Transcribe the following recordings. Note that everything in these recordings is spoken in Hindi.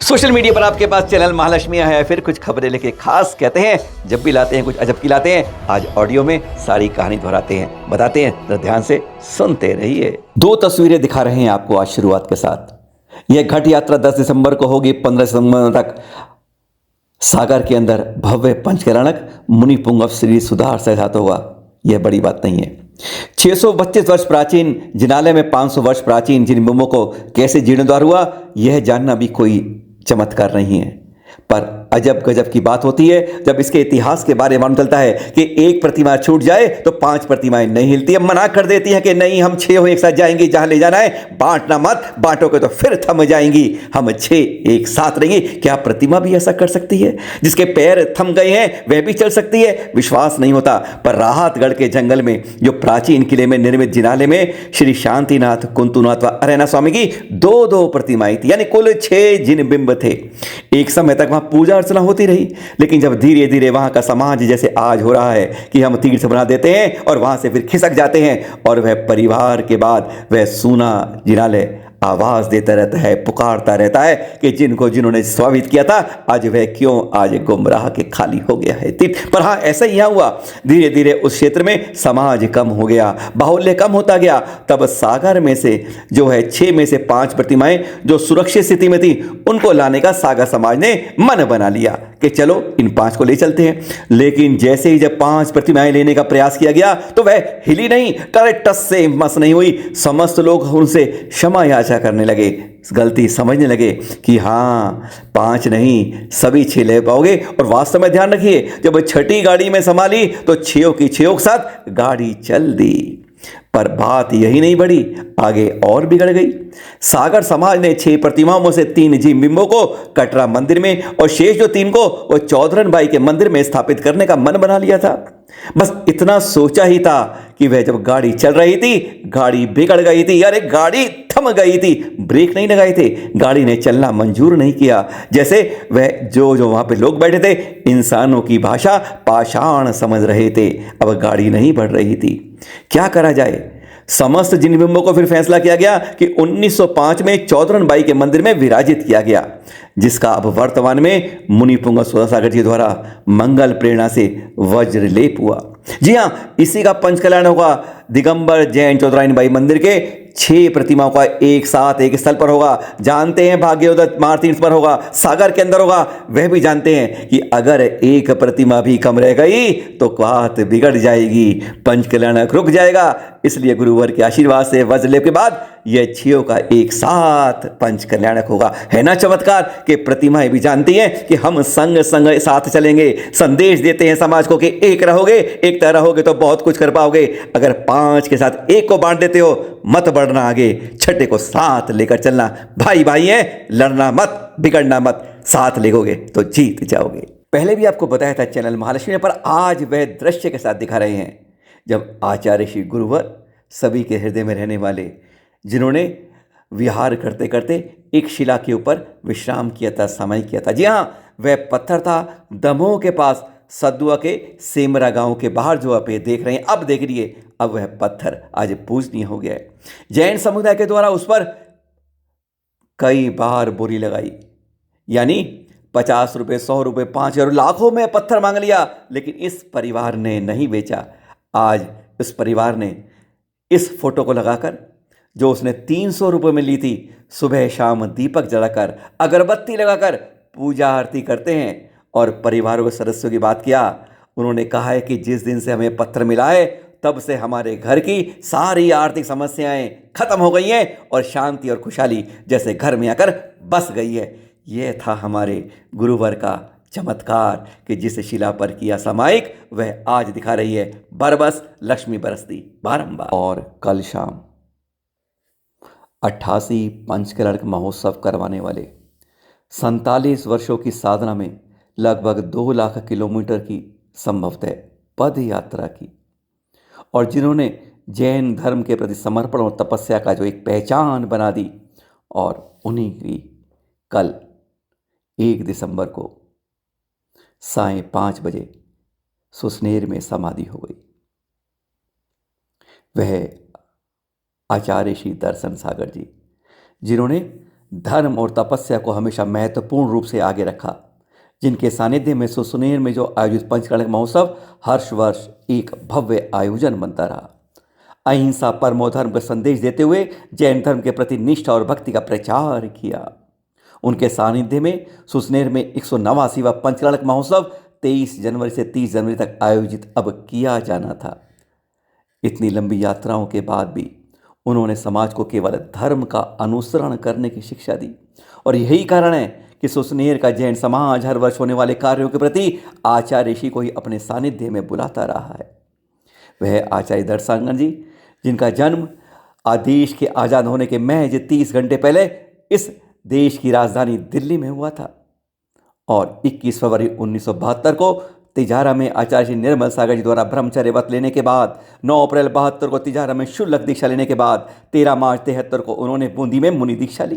सोशल मीडिया पर आपके पास चैनल महालक्ष्मी है, फिर कुछ खबरें लेके खास कहते हैं। जब भी लाते हैं कुछ अजब की लाते हैं। आज ऑडियो में सारी कहानी दोहराते हैं, बताते हैं, तो ध्यान से सुनते रहिए। दो तस्वीरें दिखा रहे हैं आपको आज शुरुआत के साथ। यह घट यात्रा 10 दिसंबर को होगी, 15 दिसंबर तक सागर के अंदर भव्य पंचकल्याणक मुनि पुंगव श्री सुधार सहजात होगा। यह बड़ी बात नहीं है। 632 वर्ष प्राचीन जिनालय में 500 वर्ष प्राचीन जिन बिंबों को कैसे जीर्णोद्धार हुआ, यह जानना भी कोई चमत्कार नहीं है। पर अजब गजब की बात होती है जब इसके इतिहास के बारे में मालूम चलता है कि एक प्रतिमा छूट जाए तो 5 प्रतिमाएं नहीं हिलती। अब मना कर देती है कि नहीं, हम 6 हो एक साथ जाएंगे, जहां ले जाना है बांटना मत, बांटोगे तो फिर थम जाएंगी। हम 6 एक साथ रहेंगे। क्या प्रतिमा भी ऐसा कर सकती है? जिसके पैर थम गए हैं वह भी चल सकती है? विश्वास नहीं होता। पर राहतगढ़ के जंगल में जो प्राचीन किले में निर्मित जिनालय में श्री शांतिनाथ, कुंतुनाथ व अरैना स्वामी की 2-2 प्रतिमाएं थी, यानी कुल 6 जिन बिंब थे। एक समय तक वहां पूजा अर्चना होती रही, लेकिन जब धीरे धीरे वहां का समाज जैसे आज हो रहा है कि हम तीर्थ बना देते हैं और वहां से फिर खिसक जाते हैं, और वह परिवार के बाद वह सूना जिनालय आवाज देता रहता है, पुकारता रहता है कि जिन्होंने स्वागत किया था आज वह क्यों आज गुमराह के खाली हो गया है। पर हाँ, ऐसा ही यहाँ हुआ। धीरे धीरे उस क्षेत्र में समाज कम हो गया, बाहुल्य कम होता गया। तब सागर में से जो है 6 में से 5 प्रतिमाएं जो सुरक्षित स्थिति में थी, उनको लाने का सागर समाज ने मन बना लिया कि चलो इन 5 को ले चलते हैं। लेकिन जैसे ही जब 5 प्रतिमाएं लेने का प्रयास किया गया तो वह हिली नहीं, करे टस से मस नहीं हुई। समस्त लोग उनसे क्षमा याचना करने लगे, गलती समझने लगे कि हाँ 5 नहीं सभी 6 ले पाओगे। और वास्तव में ध्यान रखिए, जब 6ठी गाड़ी में संभाली तो 6 की 6 के साथ गाड़ी चल दी। पर बात यही नहीं बढ़ी, आगे और बिगड़ गई। सागर समाज ने 6 प्रतिमाओं में से 3 जिन बिंबों को कटरा मंदिर में और शेष जो 3 को वो चौधरन बाई के मंदिर में स्थापित करने का मन बना लिया था। बस इतना सोचा ही था कि वह जब गाड़ी चल रही थी, गाड़ी बिगड़ गई थी। अरे गाड़ी थम गई थी, ब्रेक नहीं लगाए थे, गाड़ी ने चलना मंजूर नहीं किया। जैसे वह जो वहां पे लोग बैठे थे इंसानों की भाषा पाषाण समझ रहे थे। अब गाड़ी नहीं बढ़ रही थी, क्या करा जाए। समस्त जिन बिंबों को फिर फैसला किया गया कि 1905 में चौधरन बाई के मंदिर में विराजित किया गया, जिसका अब वर्तमान में मुनि पुंगव सागर जी द्वारा मंगल प्रेरणा से वज्र लेप हुआ। जी हाँ, इसी का पंचकल्याण होगा। दिगंबर जैन चौधराइन बाई मंदिर के 6 प्रतिमाओं का एक साथ एक स्थल पर होगा। जानते हैं भाग्योदय मारतीर्थ पर होगा, सागर के अंदर होगा। वह भी जानते हैं कि अगर एक प्रतिमा भी कम रह गई तो बात बिगड़ जाएगी, पंचकल्याणक रुक जाएगा। इसलिए गुरुवर के आशीर्वाद से वज्रलेप के बाद यह 6 का एक साथ पंचकल्याणक होगा। है ना चमत्कार कि प्रतिमाएं भी जानती हैं कि हम संग संग साथ चलेंगे। संदेश देते हैं समाज को कि एक रहोगे, एकता रहोगे तो बहुत कुछ कर पाओगे। अगर 5 के साथ 1 को बांट देते हो, मत बढ़ना आगे, 6ठे को साथ लेकर चलना। भाई भाई है, लड़ना मत, बिगड़ना मत, साथ लेगोगे तो जीत जाओगे। पहले भी आपको बताया था चैनल महालक्ष्मी ने, पर आज वह दृश्य के साथ दिखा रहे हैं जब आचार्य श्री गुरुवर सभी के हृदय में रहने वाले, जिन्होंने विहार करते करते एक शिला के ऊपर विश्राम किया था, समय किया था। जी हाँ, वह पत्थर था दमोह के पास, सदुआ के सेमरा गांव के बाहर जो आप ये देख रहे हैं। अब देख लीजिए, अब वह पत्थर आज पूजनीय हो गया है। जैन समुदाय के द्वारा उस पर कई बार बोली लगाई, यानी 50 रुपये, 100 रुपये, 5,000, लाखों में पत्थर मांग लिया, लेकिन इस परिवार ने नहीं बेचा। आज इस परिवार ने इस फोटो को लगाकर, जो उसने 300 रुपये में ली थी, सुबह शाम दीपक जलाकर, अगरबत्ती लगाकर पूजा आरती करते हैं। और परिवारों के सदस्यों की बात किया, उन्होंने कहा है कि जिस दिन से हमें पत्थर मिला है तब से हमारे घर की सारी आर्थिक समस्याएं खत्म हो गई हैं और शांति और खुशहाली जैसे घर में आकर बस गई है। यह था हमारे गुरुवर का चमत्कार कि जिस शिला पर किया सामायिक, वह आज दिखा रही है बरबस लक्ष्मी बरसती बारंबार। और कल शाम 88 पंचकल्याणक महोत्सव करवाने वाले 47 वर्षों की साधना में लगभग 2 लाख किलोमीटर की संभवतः पद यात्रा की, और जिन्होंने जैन धर्म के प्रति समर्पण और तपस्या का जो एक पहचान बना दी, और उन्हीं की कल 1 दिसंबर को सायं 5 बजे सुसनेर में समाधि हो गई। वह आचार्य श्री दर्शन सागर जी, जिन्होंने धर्म और तपस्या को हमेशा महत्वपूर्ण रूप से आगे रखा, जिनके सानिध्य में सुसनेर में जो आयोजित पंचकर्णक महोत्सव हर वर्ष एक भव्य आयोजन बनता रहा। अहिंसा परमो धर्म का संदेश देते हुए जैन धर्म के प्रति निष्ठा और भक्ति का प्रचार किया। उनके सानिध्य में सुसनेर में 189वां पंचकर्णक महोत्सव 23 जनवरी से 30 जनवरी तक आयोजित अब किया जाना था। इतनी लंबी यात्राओं के बाद भी उन्होंने समाज को केवल धर्म का अनुसरण करने की शिक्षा दी, और यही कारण है कि सुसनेर का जैन समाज हर वर्ष होने वाले कार्यों के प्रति आचार्य ऋषि को ही अपने सानिध्य में बुलाता रहा है। वह आचार्य दर्शांगन जी, जिनका जन्म देश के आज़ाद होने के महज 30 घंटे पहले इस देश की राजधानी दिल्ली में हुआ था, और 21 फरवरी 1972 को तिजारा में आचार्य श्री निर्मल सागर जी द्वारा ब्रह्मचर्य व्रत लेने के बाद 9 अप्रैल 72 को तिजारा में शुल्लक दीक्षा लेने के बाद 13 मार्च 73 को उन्होंने बूंदी में मुनि दीक्षा ली।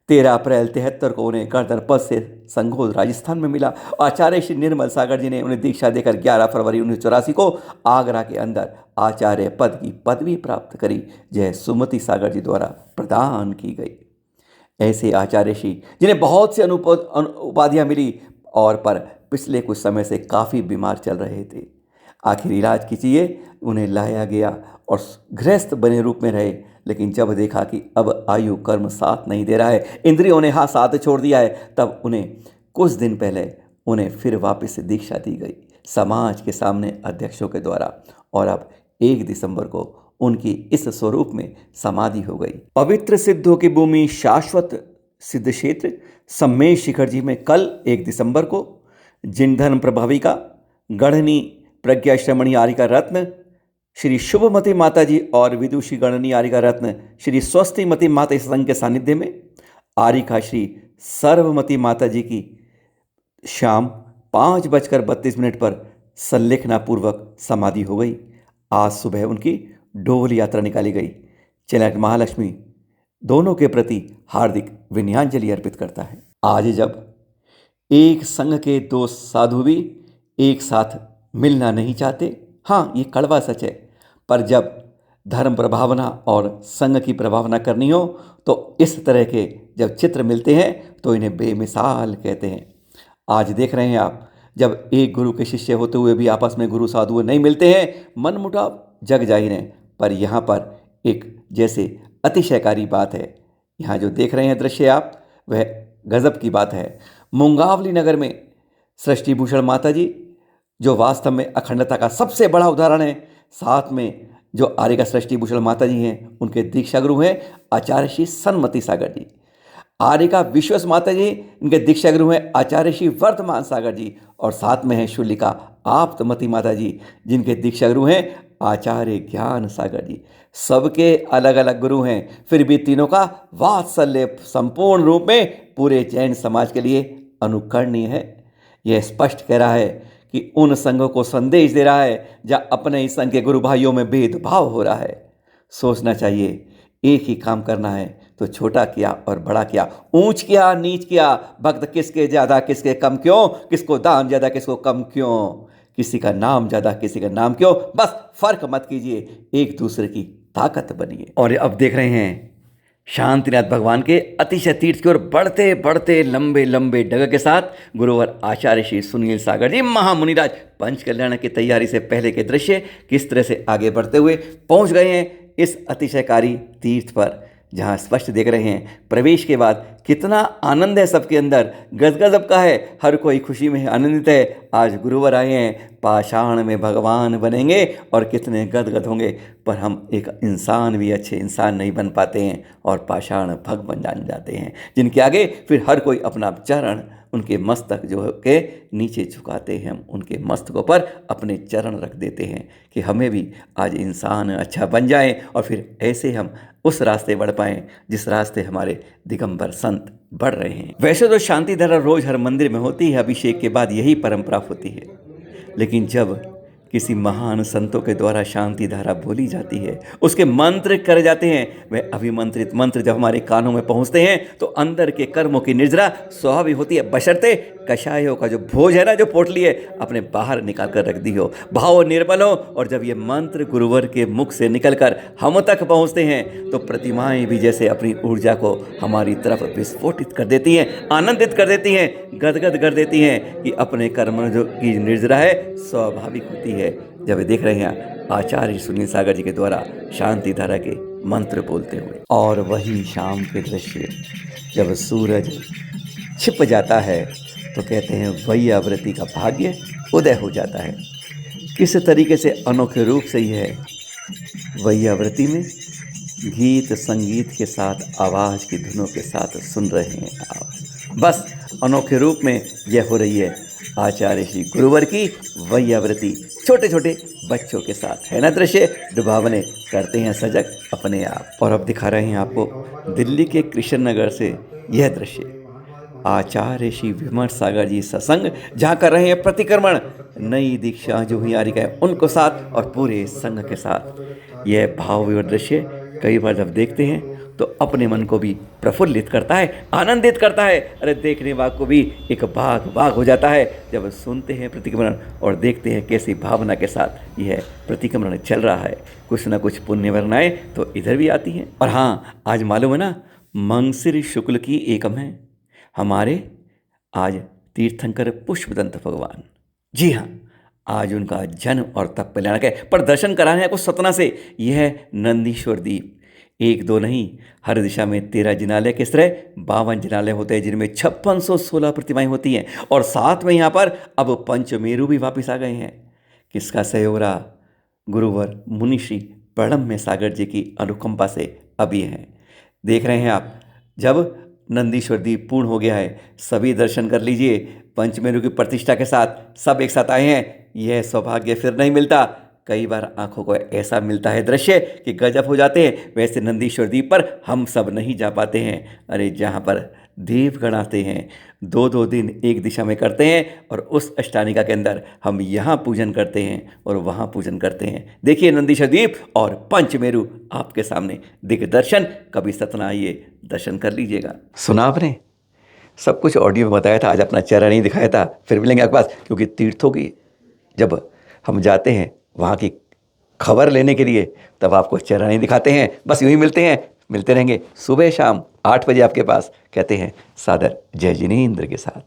13 अप्रैल 73 को उन्हें गर्दन पद से संघोल राजस्थान में मिला। आचार्य श्री निर्मल सागर जी ने उन्हें दीक्षा देकर 11 फरवरी 1984 को आगरा के अंदर आचार्य पद की पदवी प्राप्त करी, यह सुमति सागर जी द्वारा प्रदान की गई। ऐसे आचार्य श्री जिन्हें बहुत सी उपाधियाँ मिली और पर पिछले कुछ समय से काफ़ी बीमार चल रहे थे। आखिर इलाज कीजिए उन्हें लाया गया और गृहस्थ बने रूप में रहे, लेकिन जब देखा कि अब आयु कर्म साथ नहीं दे रहा है, इंद्रियों ने साथ छोड़ दिया है, तब उन्हें कुछ दिन पहले उन्हें फिर वापस से दीक्षा दी गई समाज के सामने अध्यक्षों के द्वारा, और अब 1 दिसंबर को उनकी इस स्वरूप में समाधि हो गई। पवित्र सिद्धों की भूमि शाश्वत सिद्ध क्षेत्र सम्मेश शिखर जी में कल 1 दिसंबर को जिन धर्म प्रभाविका गढ़नी प्रज्ञा श्रमणी आरिका रत्न श्री शुभमती माता जी और विदुषी गणनी आरिका रत्न श्री स्वस्तिमती माता संघ के सानिध्य में आरिका श्री सर्वमती माता जी की शाम 5:32 पर संलेखना पूर्वक समाधि हो गई। आज सुबह उनकी डोल यात्रा निकाली गई। चैनल महालक्ष्मी दोनों के प्रति हार्दिक विनयाञ्जलि अर्पित करता है। आज जब एक संघ के 2 साधु भी एक साथ मिलना नहीं चाहते, हाँ ये कड़वा सच है, पर जब धर्म प्रभावना और संघ की प्रभावना करनी हो तो इस तरह के जब चित्र मिलते हैं तो इन्हें बेमिसाल कहते हैं। आज देख रहे हैं आप, जब एक गुरु के शिष्य होते हुए भी आपस में गुरु साधु नहीं मिलते हैं, मनमुटाव जग जाहिर है। पर यहाँ पर एक जैसे अतिशयकारी बात है। यहाँ जो देख रहे हैं दृश्य आप, वह गजब की बात है। मुंगावली नगर में सृष्टि भूषण माता जी, जो वास्तव में अखंडता का सबसे बड़ा उदाहरण है, साथ में जो आर्यका सृष्टि भूषण माता जी हैं, उनके दीक्षा गुरु हैं आचार्य श्री सन्मति सागर जी। आर्यका विश्वस माता जी, इनके दीक्षा गुरु हैं आचार्य श्री वर्धमान सागर जी, और साथ में हैं शुलिका आप्तमती माता जी, जिनके दीक्षा गुरु हैं आचार्य ज्ञान सागर जी। सबके अलग अलग गुरु हैं, फिर भी तीनों का वात्सल्य संपूर्ण रूप में पूरे जैन समाज के लिए अनुकरणीय है। यह स्पष्ट कह रहा है कि उन संघों को संदेश दे रहा है जहाँ अपने ही संघ के गुरु भाइयों में भेदभाव हो रहा है। सोचना चाहिए, एक ही काम करना है तो छोटा किया और बड़ा किया, ऊंच किया नीच किया, भक्त किसके ज़्यादा किसके कम क्यों, किसको दान ज़्यादा किसको कम क्यों, किसी का नाम ज़्यादा किसी का नाम क्यों, बस फर्क मत कीजिए, एक दूसरे की ताकत बनिए। और अब देख रहे हैं शांतिनाथ भगवान के अतिशय तीर्थ की ओर बढ़ते बढ़ते लंबे लंबे डगर के साथ गुरुवर आचार्य श्री सुनील सागर जी महामुनिराज पंच कल्याण की तैयारी से पहले के दृश्य किस तरह से आगे बढ़ते हुए पहुंच गए हैं इस अतिशयकारी तीर्थ पर, जहां स्पष्ट देख रहे हैं प्रवेश के बाद कितना आनंद है सबके अंदर, गजगजब का है, हर कोई खुशी में आनंदित है। आज गुरुवर आए हैं, पाषाण में भगवान बनेंगे और कितने गदगद होंगे, पर हम एक इंसान भी अच्छे इंसान नहीं बन पाते हैं और पाषाण भग बन जाते हैं, जिनके आगे फिर हर कोई अपना चरण उनके मस्तक जो के नीचे झुकाते हैं, हम उनके मस्तकों पर अपने चरण रख देते हैं कि हमें भी आज इंसान अच्छा बन जाएं और फिर ऐसे हम उस रास्ते बढ़ पाएं जिस रास्ते हमारे दिगंबर संत बढ़ रहे हैं। वैसे तो शांति धारा रोज हर मंदिर में होती है, अभिषेक के बाद यही परंपरा होती है, लेकिन जब किसी महान संतों के द्वारा शांति धारा बोली जाती है, उसके मंत्र करे जाते हैं। वह अभिमंत्रित मंत्र जब हमारे कानों में पहुंचते हैं तो अंदर के कर्मों की निर्जरा स्वाभाविक होती है, बशर्ते कषायों का जो भोज है ना, जो पोटली है, अपने बाहर निकाल कर रख दी हो, भाव निर्मल हो। और जब ये मंत्र गुरुवर के मुख से निकलकर हम तक पहुंचते हैं तो प्रतिमाएं भी जैसे अपनी ऊर्जा को हमारी तरफ विस्फोटित कर देती हैं, आनंदित कर देती हैं, गदगद कर देती हैं कि अपने कर्म जो की निर्जरा है स्वाभाविक होती है। जब देख रहे हैं आचार्य सुनील सागर जी के द्वारा शांति धारा के मंत्र बोलते हुए। और वही शाम के दृश्य जब सूरज छिप जाता है तो कहते हैं वैयाव्रती का भाग्य उदय हो जाता है। किस तरीके से अनोखे रूप से यह वैयाव्रती में गीत संगीत के साथ आवाज़ की धुनों के साथ सुन रहे हैं आप। बस अनोखे रूप में यह हो रही है आचार्य श्री गुरुवर की वैयाव्रती छोटे छोटे बच्चों के साथ, है ना दृश्य डुबावने, करते हैं सजग अपने आप। और अब दिखा रहे हैं आपको दिल्ली के कृष्ण नगर से यह दृश्य, आचार्य श्री विमल सागर जी सत्संग जहाँ कर रहे हैं प्रतिक्रमण, नई दीक्षा जो हुई आ रही है उनको साथ और पूरे संघ के साथ। यह भाव विवश दृश्य कई बार जब देखते हैं तो अपने मन को भी प्रफुल्लित करता है, आनंदित करता है। अरे देखने वाले को भी एक बाग हो जाता है जब सुनते हैं प्रतिक्रमण और देखते हैं कैसी भावना के साथ यह प्रतिक्रमण चल रहा है। कुछ ना कुछ पुण्य वर्णाएं तो इधर भी आती हैं। और हाँ, आज मालूम है ना, मंगसिर शुक्ल की एकम है हमारे आज तीर्थंकर पुष्पदंत भगवान। जी हाँ, आज उनका जन्म और तप कल्याणक है। पर दर्शन कराने हैं आपको सतना से। यह नंदीश्वर द्वीप, एक दो नहीं, हर दिशा में 13 जिनालय किस तरह 52 जिनालय होते हैं जिनमें 5616 प्रतिमाएं होती हैं। और साथ में यहाँ पर अब पंचमेरु भी वापस आ गए हैं। किसका सहयोग रहा? गुरुवर मुनिश्री प्रणम्य सागर जी की अनुकंपा से अब ये हैं। देख रहे हैं आप, जब नंदीश्वर द्वीप पूर्ण हो गया है, सभी दर्शन कर लीजिए। पंचमेरु की प्रतिष्ठा के साथ सब एक साथ आए हैं। यह सौभाग्य फिर नहीं मिलता। कई बार आंखों को ऐसा मिलता है दृश्य कि गजब हो जाते हैं। वैसे नंदीश्वर द्वीप पर हम सब नहीं जा पाते हैं। अरे जहाँ पर देवगण आते हैं, 2-2 दिन एक दिशा में करते हैं और उस अष्टानिका के अंदर हम यहाँ पूजन करते हैं और वहाँ पूजन करते हैं। देखिए नंदीश्वर द्वीप और पंचमेरु आपके सामने दिग्दर्शन। कभी सतना आइए, दर्शन कर लीजिएगा। सुना आपने, सब कुछ ऑडियो में बताया था, आज अपना चेहरा नहीं दिखाया था। फिर मिलेंगे आपके पास, क्योंकि तीर्थों की जब हम जाते हैं वहाँ की खबर लेने के लिए तब आपको चेहरा नहीं दिखाते हैं, बस यूँ ही मिलते हैं। मिलते रहेंगे सुबह शाम 8 बजे आपके पास। कहते हैं सादर जय जिनेंद्र के साथ।